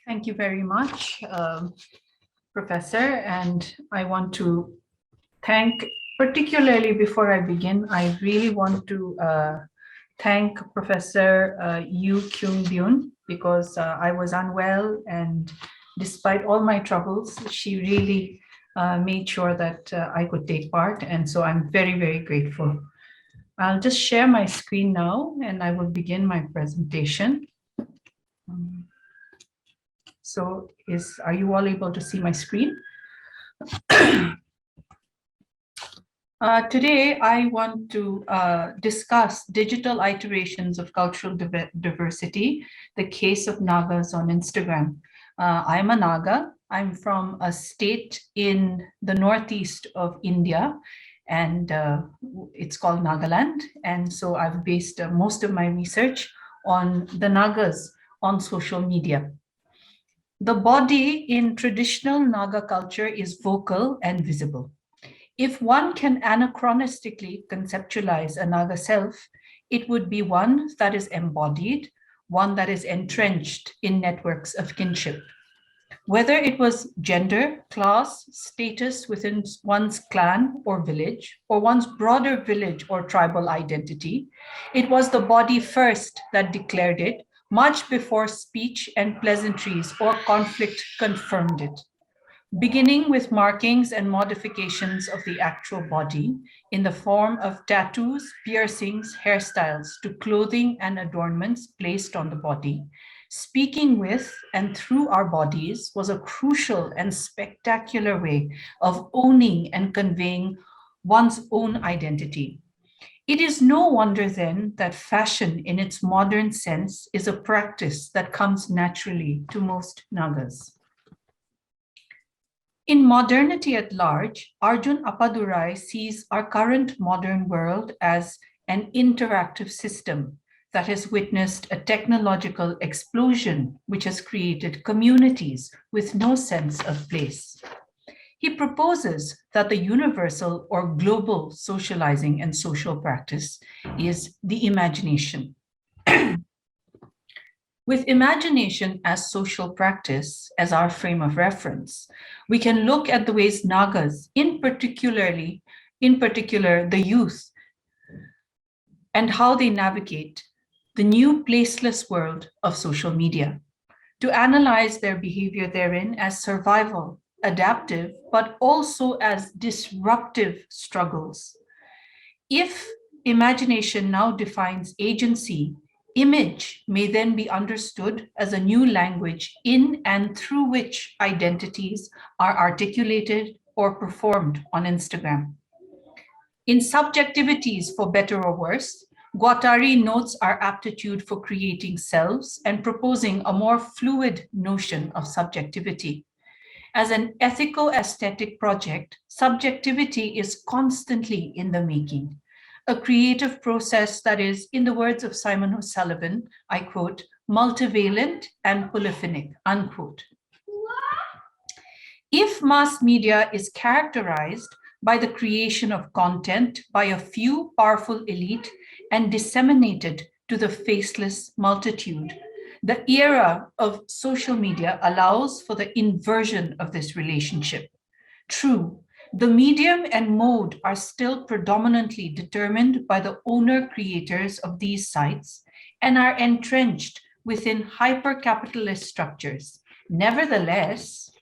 Thank you very much, Professor. And I want to thank, particularly before I begin, I really want to thank Professor Yu Kyung Byun because I was unwell, and despite all my troubles, she really made sure that I could take part. And so I'm very, very grateful. I'll just share my screen now and I will begin my presentation. So are you all able to see my screen? Today, I want to discuss digital iterations of cultural diversity, the case of Nagas on Instagram. I'm a Naga. I'm from a state in the northeast of India, and it's called Nagaland. And so I've based most of my research on the Nagas on social media. The body in traditional Naga culture is vocal and visible. If one can anachronistically conceptualize a Naga self, it would be one that is embodied, one that is entrenched in networks of kinship. Whether it was gender, class, status within one's clan or village, or one's broader village or tribal identity, it was the body first that declared it, much before speech and pleasantries or conflict confirmed it. Beginning with markings and modifications of the actual body in the form of tattoos, piercings, hairstyles, to clothing and adornments placed on the body, speaking with and through our bodies was a crucial and spectacular way of owning and conveying one's own identity. It is no wonder then that fashion in its modern sense is a practice that comes naturally to most Nagas. In modernity at large, Arjun Appadurai sees our current modern world as an interactive system that has witnessed a technological explosion which has created communities with no sense of place. He proposes that the universal or global socializing and social practice is the imagination. With imagination as social practice as our frame of reference, we can look at the ways Nagas, in particular the youth, and how they navigate the new placeless world of social media, to analyze their behavior therein as survival, adaptive, but also as disruptive struggles. If imagination now defines agency, image may then be understood as a new language in and through which identities are articulated or performed on Instagram. In Subjectivities for Better or Worse, Guattari notes our aptitude for creating selves and proposing a more fluid notion of subjectivity. As an ethico-aesthetic project, subjectivity is constantly in the making, a creative process that is, in the words of Simon O'Sullivan, I quote, multivalent and polyphonic, unquote. If mass media is characterized by the creation of content by a few powerful elite and disseminated to the faceless multitude, the era of social media allows for the inversion of this relationship. True, the medium and mode are still predominantly determined by the owner-creators of these sites and are entrenched within hyper-capitalist structures. Nevertheless,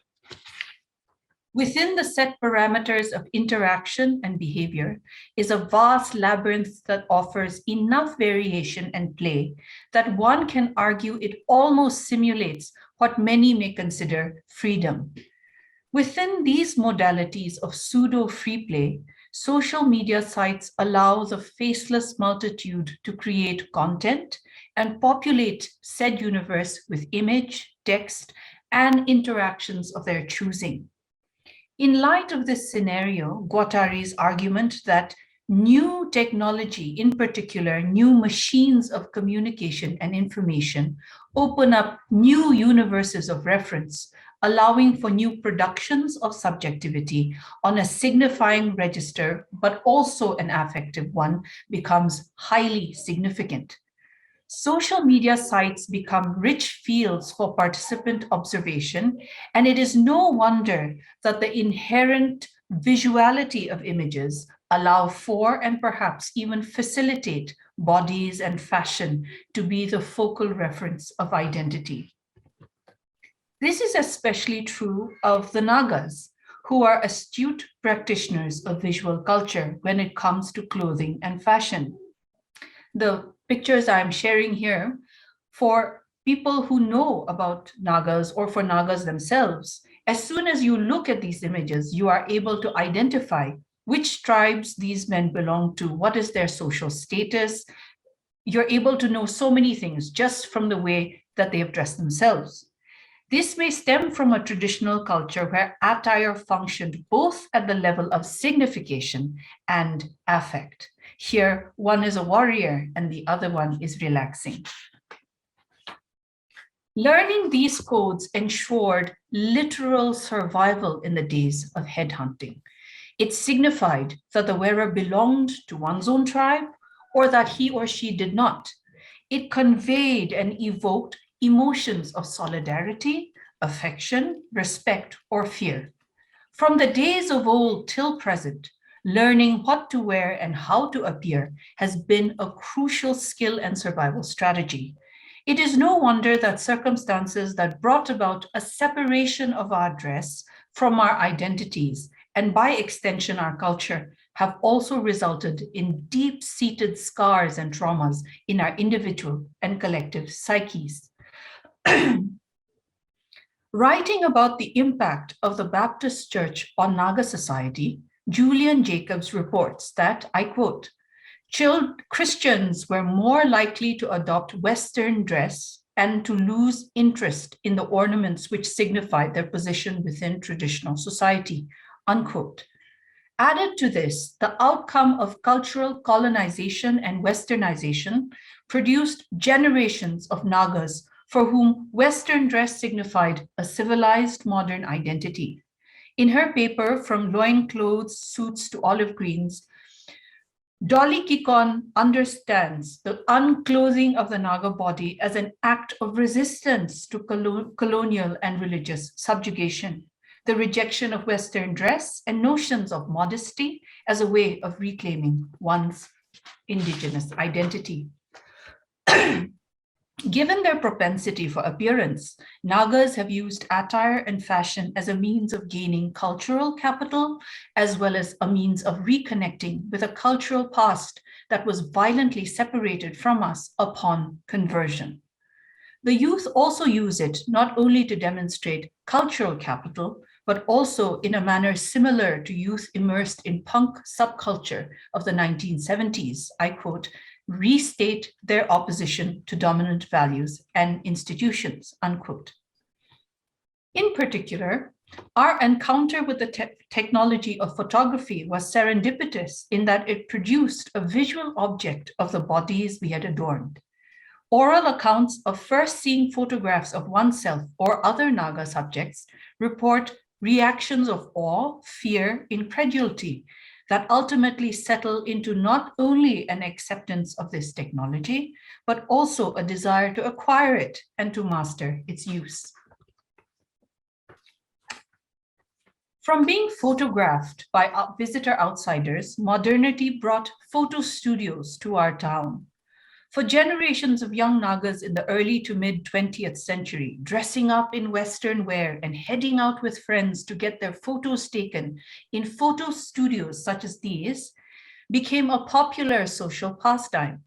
within the set parameters of interaction and behavior is a vast labyrinth that offers enough variation and play that one can argue it almost simulates what many may consider freedom. Within these modalities of pseudo-free play, social media sites allow the faceless multitude to create content and populate said universe with image, text, and interactions of their choosing. In light of this scenario, Guattari's argument that new technology, in particular, new machines of communication and information, open up new universes of reference, allowing for new productions of subjectivity on a signifying register, but also an affective one, becomes highly significant. Social media sites become rich fields for participant observation, and it is no wonder that the inherent visuality of images allow for and perhaps even facilitate bodies and fashion to be the focal reference of identity. This is especially true of the Nagas, who are astute practitioners of visual culture when it comes to clothing and fashion. The pictures I'm sharing here, for people who know about Nagas or for Nagas themselves, as soon as you look at these images, you are able to identify which tribes these men belong to, what is their social status. You're able to know so many things just from the way that they have dressed themselves. This may stem from a traditional culture where attire functioned both at the level of signification and affect. Here, one is a warrior and the other one is relaxing. Learning these codes ensured literal survival in the days of headhunting. It signified that the wearer belonged to one's own tribe or that he or she did not. It conveyed and evoked emotions of solidarity, affection, respect, or fear. From the days of old till present, learning what to wear and how to appear has been a crucial skill and survival strategy. It is no wonder that circumstances that brought about a separation of our dress from our identities and by extension our culture have also resulted in deep-seated scars and traumas in our individual and collective psyches. Writing about the impact of the Baptist Church on Naga society, Julian Jacobs reports that, I quote, Christians were more likely to adopt Western dress and to lose interest in the ornaments which signified their position within traditional society, unquote. Added to this, the outcome of cultural colonization and westernization produced generations of Nagas for whom Western dress signified a civilized modern identity. In her paper, From Loinclothes, Suits to Olive Greens, Dolly Kikon understands the unclothing of the Naga body as an act of resistance to colonial and religious subjugation, the rejection of Western dress and notions of modesty as a way of reclaiming one's indigenous identity. Given their propensity for appearance, Nagas have used attire and fashion as a means of gaining cultural capital, as well as a means of reconnecting with a cultural past that was violently separated from us upon conversion. The youth also use it not only to demonstrate cultural capital, but also in a manner similar to youth immersed in punk subculture of the 1970s, I quote, restate their opposition to dominant values and institutions, unquote. In particular, our encounter with the technology of photography was serendipitous in that it produced a visual object of the bodies we had adorned. Oral accounts of first seeing photographs of oneself or other Naga subjects report reactions of awe, fear, incredulity that ultimately settle into not only an acceptance of this technology, but also a desire to acquire it and to master its use. From being photographed by visitor outsiders, modernity brought photo studios to our town. For generations of young Nagas in the early to mid 20th century, dressing up in Western wear and heading out with friends to get their photos taken in photo studios such as these became a popular social pastime.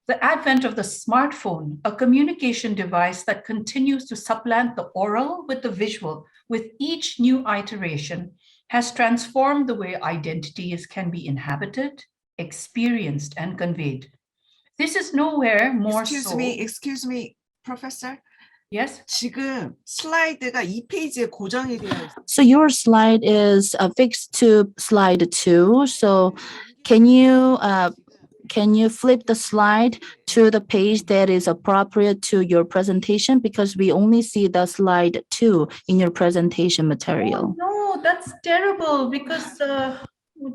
The advent of the smartphone, a communication device that continues to supplant the oral with the visual with each new iteration, has transformed the way identities can be inhabited, experienced, and conveyed. This is nowhere more Excuse me, Professor. Yes. 지금 슬라이드가 2페이지에 고정이 되어 있어요. So your slide is fixed to slide 2. So can you flip the slide to the page that is appropriate to your presentation, because we only see the slide 2 in your presentation material. Oh, no, that's terrible, because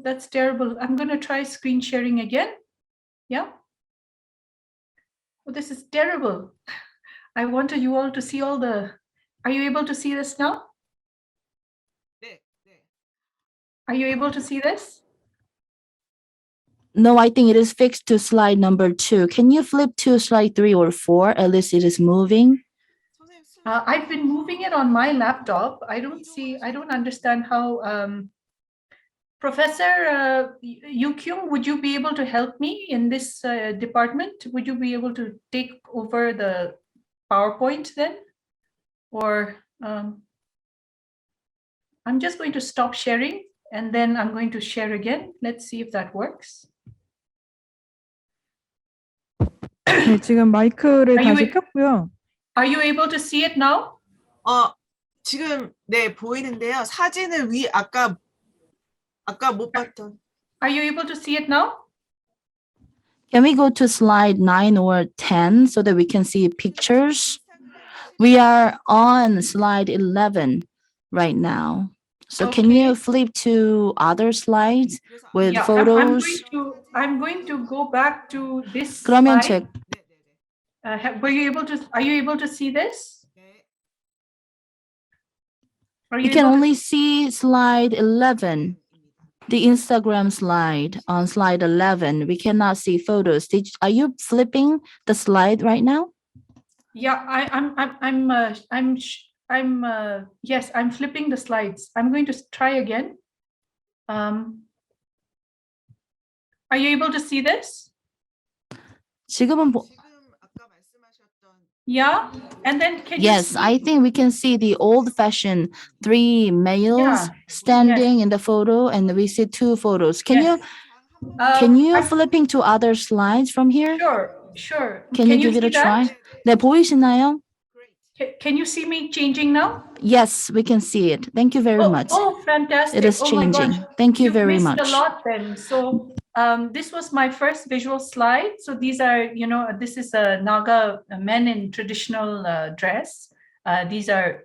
that's terrible. I'm going to try screen sharing again. Yeah. Oh, this is terrible. I wanted you all to see all the. Are you able to see this now? 네, 네. Are you able to see this? No, I think it is fixed to slide number 2. Can you flip to slide 3 or 4? At least it is moving. 선생님 I've been moving it on my laptop. I don't understand how. Professor Yu Kyung, would you be able to help me in this department? Would you be able to take over the PowerPoint then? Or I'm just going to stop sharing and then I'm going to share again. Let's see if that works. 네, 지금 마이크를 Are you 다시 a- 켰고요. Are you able to see it now? 지금 네 보이는데요. 사진을 아까 못 봤던. Are you able to see it now? Can we go to slide 9 or 10 so that we can see pictures? We are on slide 11 right now. So can Okay. you flip to other slides 그래서 with Yeah, photos? I'm going to go back to this 그러면 slide. 네. Are you able to see this? 네. Are you you can able to only see slide 11, the Instagram slide on slide 11. We cannot see photos. Are you flipping the slide right now? Yeah, yes, I'm flipping the slides. I'm going to try again. Are you able to see this? 지금은 지금 아까 말씀하셨던 Yeah, and then can you yes, see? I think we can see the old-fashioned 3 males Yeah, standing in the photo, and we see 2 photos. Can Yes. you flipping to other slides from here? Sure. Can you give it see a try? that? 네, 보이시나요? Can you see me changing now? Yes, we can see it. Thank you very much. Oh, fantastic. It is Oh my changing. gosh. Thank you You've very missed much. a lot then. So this was my first visual slide. So these are, this is a Naga men in traditional dress. These are,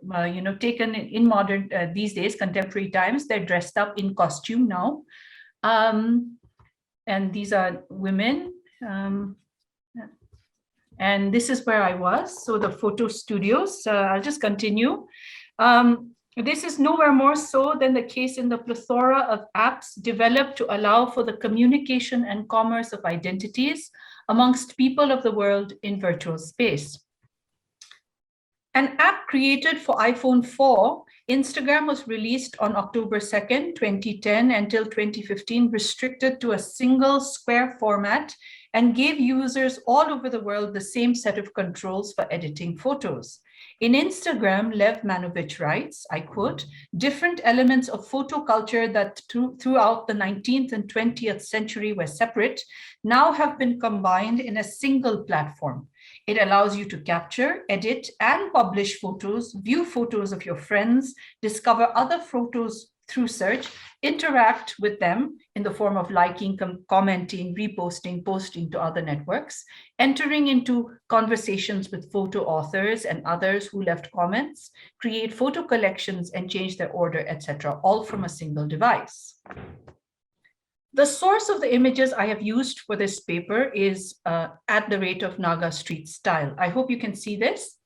taken in modern, these days, contemporary times. They're dressed up in costume now. And these are women. And this is where I was. So the photo studios, I'll just continue. This is nowhere more so than the case in the plethora of apps developed to allow for the communication and commerce of identities amongst people of the world in virtual space. An app created for iPhone 4, Instagram was released on October 2nd, 2010 until 2015, restricted to a single square format and gave users all over the world the same set of controls for editing photos. In Instagram, Lev Manovich writes, I quote, different elements of photo culture that throughout the 19th and 20th century were separate now have been combined in a single platform. It allows you to capture, edit, and publish photos, view photos of your friends, discover other photos through search, interact with them in the form of liking, commenting, reposting, posting to other networks, entering into conversations with photo authors and others who left comments, create photo collections and change their order, etc., all from a single device. The source of the images I have used for this paper is at the rate of Naga street style. I hope you can see this,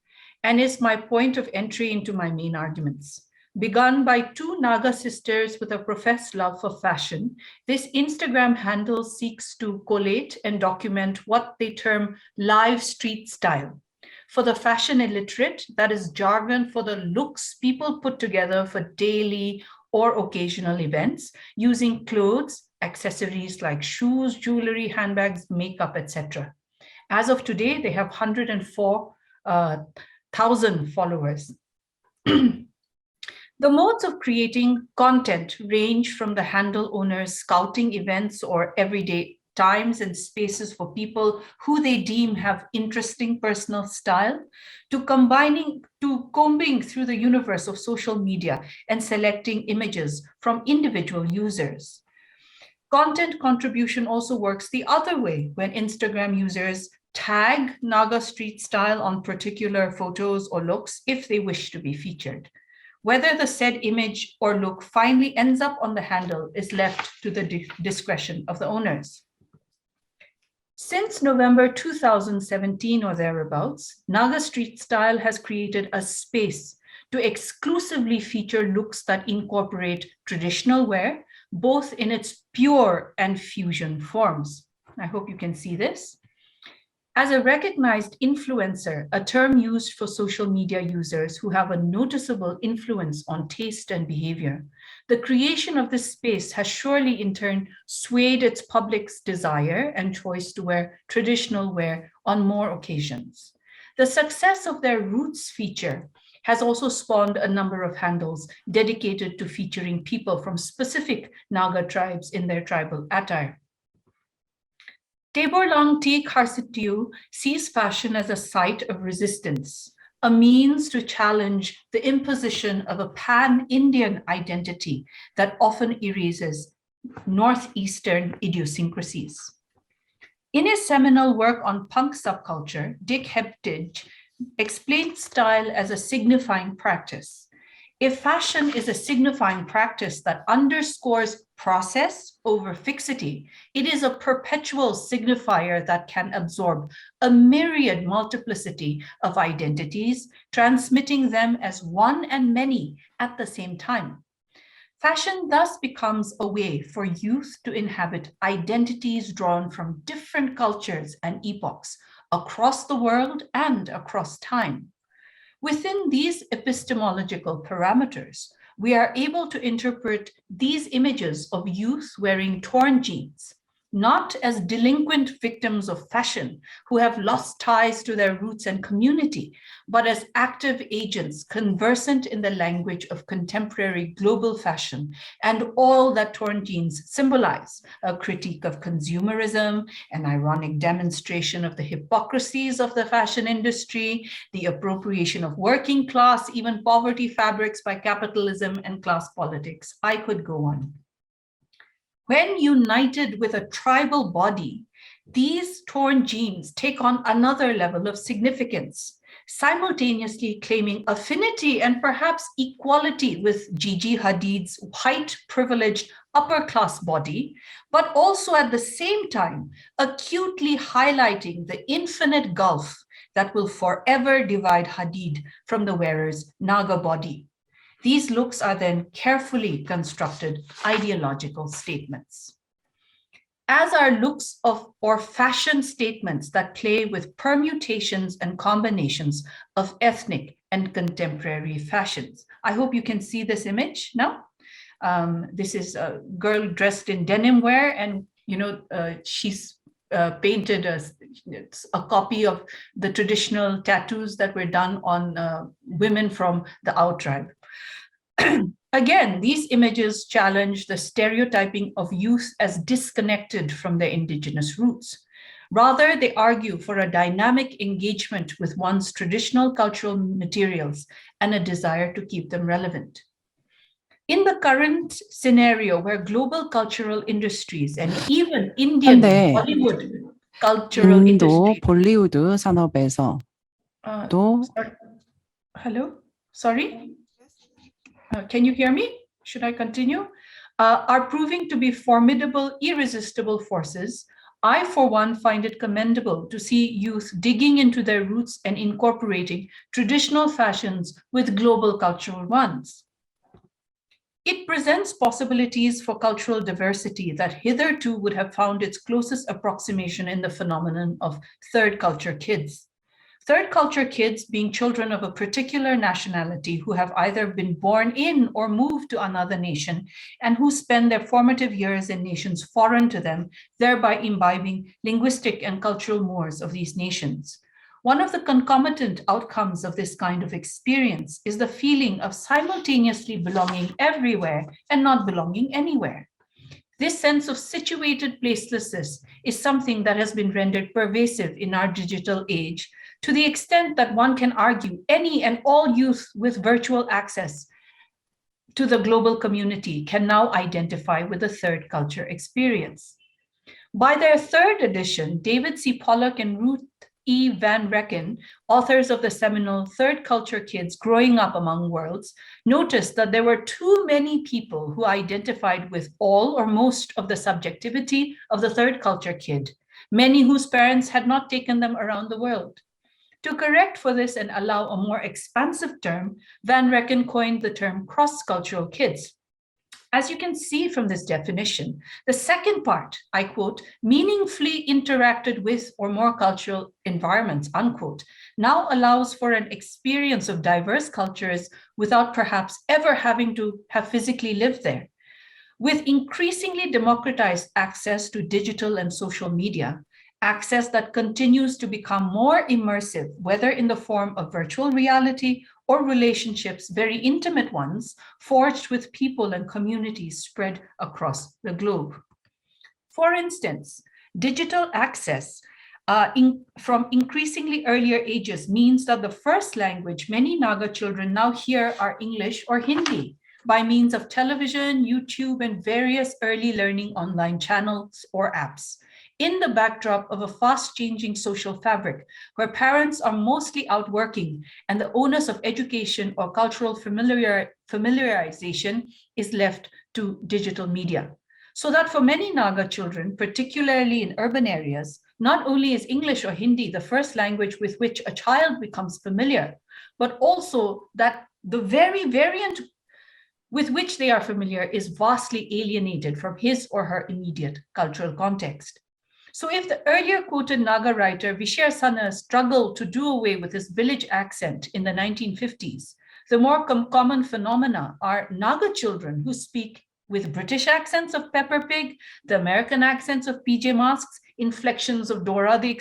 and is my point of entry into my main arguments. Begun by 2 Naga sisters with a professed love for fashion, this Instagram handle seeks to collate and document what they term live street style. For the fashion illiterate, that is jargon for the looks people put together for daily or occasional events, using clothes, accessories like shoes, jewelry, handbags, makeup, etc. As of today, they have 104,000 followers. The modes of creating content range from the handle owners scouting events or everyday times and spaces for people who they deem have interesting personal style, to combing through the universe of social media and selecting images from individual users. Content contribution also works the other way when Instagram users tag Naga street style on particular photos or looks if they wish to be featured. Whether the said image or look finally ends up on the handle is left to the discretion of the owners. Since November 2017 or thereabouts, Naga Street Style has created a space to exclusively feature looks that incorporate traditional wear, both in its pure and fusion forms. I hope you can see this. As a recognized influencer, a term used for social media users who have a noticeable influence on taste and behavior, the creation of this space has surely in turn swayed its public's desire and choice to wear traditional wear on more occasions. The success of their Roots feature has also spawned a number of handles dedicated to featuring people from specific Naga tribes in their tribal attire. Taborlang T. Karsitiu sees fashion as a site of resistance, a means to challenge the imposition of a pan-Indian identity that often erases Northeastern idiosyncrasies. In his seminal work on punk subculture, Dick Heptidge explained style as a signifying practice. If fashion is a signifying practice that underscores process over fixity, it is a perpetual signifier that can absorb a myriad multiplicity of identities, transmitting them as one and many at the same time. Fashion thus becomes a way for youth to inhabit identities drawn from different cultures and epochs across the world and across time. Within these epistemological parameters, we are able to interpret these images of youth wearing torn jeans, not as delinquent victims of fashion who have lost ties to their roots and community, but as active agents conversant in the language of contemporary global fashion and all that torn jeans symbolize: a critique of consumerism, an ironic demonstration of the hypocrisies of the fashion industry, the appropriation of working class, even poverty fabrics by capitalism and class politics. I could go on. When united with a tribal body, these torn jeans take on another level of significance, simultaneously claiming affinity and perhaps equality with Gigi Hadid's white, privileged, upper-class body, but also at the same time acutely highlighting the infinite gulf that will forever divide Hadid from the wearer's Naga body. These looks are then carefully constructed ideological statements. As are looks of or fashion statements that play with permutations and combinations of ethnic and contemporary fashions. I hope you can see this image now. This is a girl dressed in denim wear, and she's painted a copy of the traditional tattoos that were done on women from the Ao tribe. Again, these images challenge the stereotyping of youth as disconnected from their indigenous roots. Rather, they argue for a dynamic engagement with one's traditional cultural materials and a desire to keep them relevant. In the current scenario where global cultural industries and even Indian 현대 Bollywood cultural 인도 industry. 볼리우드 산업에서 또 Hello? Sorry? Can you hear me? Should I continue? Are proving to be formidable, irresistible forces. I, for one, find it commendable to see youth digging into their roots and incorporating traditional fashions with global cultural ones. It presents possibilities for cultural diversity that hitherto would have found its closest approximation in the phenomenon of third culture kids. Third culture kids being children of a particular nationality who have either been born in or moved to another nation and who spend their formative years in nations foreign to them, thereby imbibing linguistic and cultural mores of these nations. One of the concomitant outcomes of this kind of experience is the feeling of simultaneously belonging everywhere and not belonging anywhere. This sense of situated placelessness is something that has been rendered pervasive in our digital age, to the extent that one can argue any and all youth with virtual access to the global community can now identify with the third culture experience. By their third edition, David C. Pollock and Ruth E. Van Recken, authors of the seminal Third Culture Kids Growing Up Among Worlds, noticed that there were too many people who identified with all or most of the subjectivity of the third culture kid, many whose parents had not taken them around the world. To correct for this and allow a more expansive term, Van Recken coined the term cross-cultural kids. As you can see from this definition, the second part, I quote, meaningfully interacted with or more cultural environments, unquote, now allows for an experience of diverse cultures without perhaps ever having to have physically lived there. With increasingly democratized access to digital and social media, access that continues to become more immersive, whether in the form of virtual reality or relationships, very intimate ones, forged with people and communities spread across the globe. For instance, digital access from increasingly earlier ages means that the first language many Naga children now hear are English or Hindi by means of television, YouTube, and various early learning online channels or apps, in the backdrop of a fast-changing social fabric where parents are mostly out working and the onus of education or cultural familiarization is left to digital media. So that for many Naga children, particularly in urban areas, not only is English or Hindi the first language with which a child becomes familiar, but also that the very variant with which they are familiar is vastly alienated from his or her immediate cultural context. So if the earlier quoted Naga writer Visher Sana struggled to do away with his village accent in the 1950s, the more common phenomena are Naga children who speak with British accents of Peppa Pig, the American accents of PJ Masks, inflections of Dora the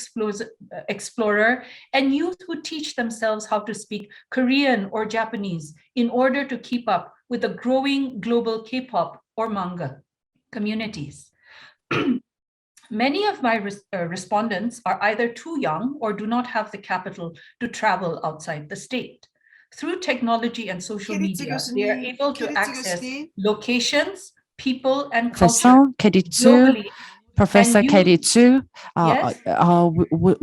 Explorer, and youth who teach themselves how to speak Korean or Japanese in order to keep up with the growing global K-pop or manga communities. Many of my respondents are either too young or do not have the capital to travel outside the state. Through technology and social media, they are able to access locations, people, and culture Professor Keditsu, globally. Professor And you- Keditsu, Yes?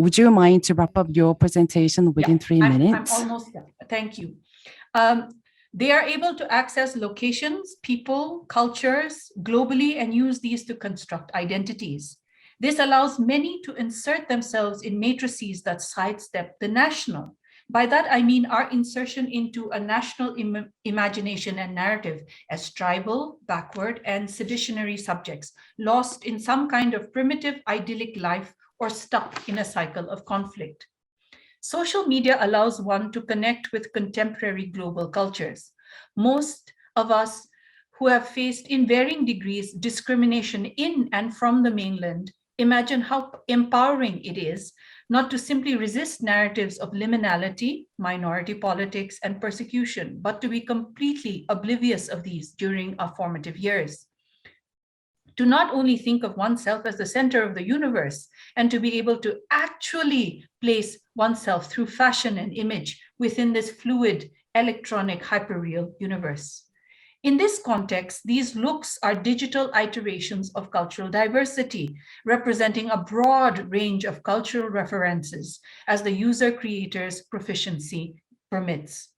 would you mind to wrap up your presentation within 3 minutes? I'm almost done. Thank you. They are able to access locations, people, cultures globally and use these to construct identities. This allows many to insert themselves in matrices that sidestep the national. By that, I mean our insertion into a national imagination and narrative as tribal, backward, and seditionary subjects, lost in some kind of primitive idyllic life or stuck in a cycle of conflict. Social media allows one to connect with contemporary global cultures. Most of us who have faced in varying degrees discrimination in and from the mainland imagine how empowering it is not to simply resist narratives of liminality, minority politics, and persecution, but to be completely oblivious of these during our formative years. To not only think of oneself as the center of the universe and to be able to actually place oneself through fashion and image within this fluid, electronic, hyperreal universe. In this context, these looks are digital iterations of cultural diversity, representing a broad range of cultural references as the user creator's proficiency permits.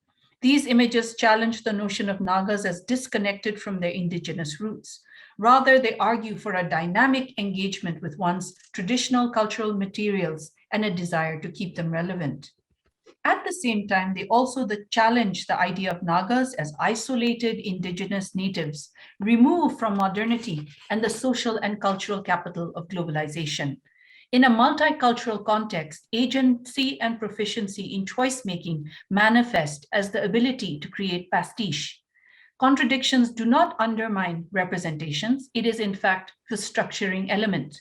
These images challenge the notion of Nagas as disconnected from their indigenous roots. Rather, they argue for a dynamic engagement with one's traditional cultural materials and a desire to keep them relevant. At the same time, they also challenge the idea of Nagas as isolated indigenous natives, removed from modernity and the social and cultural capital of globalization. In a multicultural context, agency and proficiency in choice-making manifest as the ability to create pastiche. Contradictions do not undermine representations. It is, in fact, the structuring element.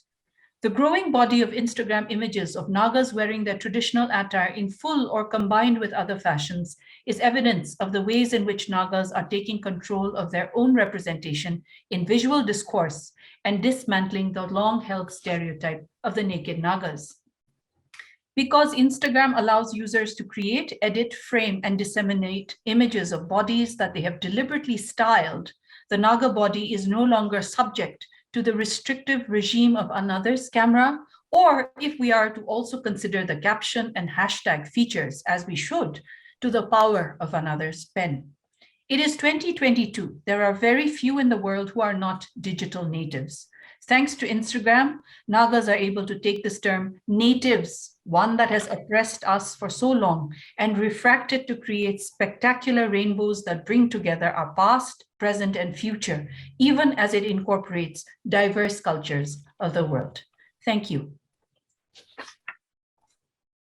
The growing body of Instagram images of Nagas wearing their traditional attire in full or combined with other fashions is evidence of the ways in which Nagas are taking control of their own representation in visual discourse and dismantling the long-held stereotype of the naked Nagas. Because Instagram allows users to create, edit, frame, and disseminate images of bodies that they have deliberately styled, the Naga body is no longer subject to the restrictive regime of another's camera, or if we are to also consider the caption and hashtag features, as we should, to the power of another's pen. It is 2022. There are very few in the world who are not digital natives. Thanks to Instagram, Nagas are able to take this term natives, one that has oppressed us for so long, and refract it to create spectacular rainbows that bring together our past, present, and future, even as it incorporates diverse cultures of the world. Thank you.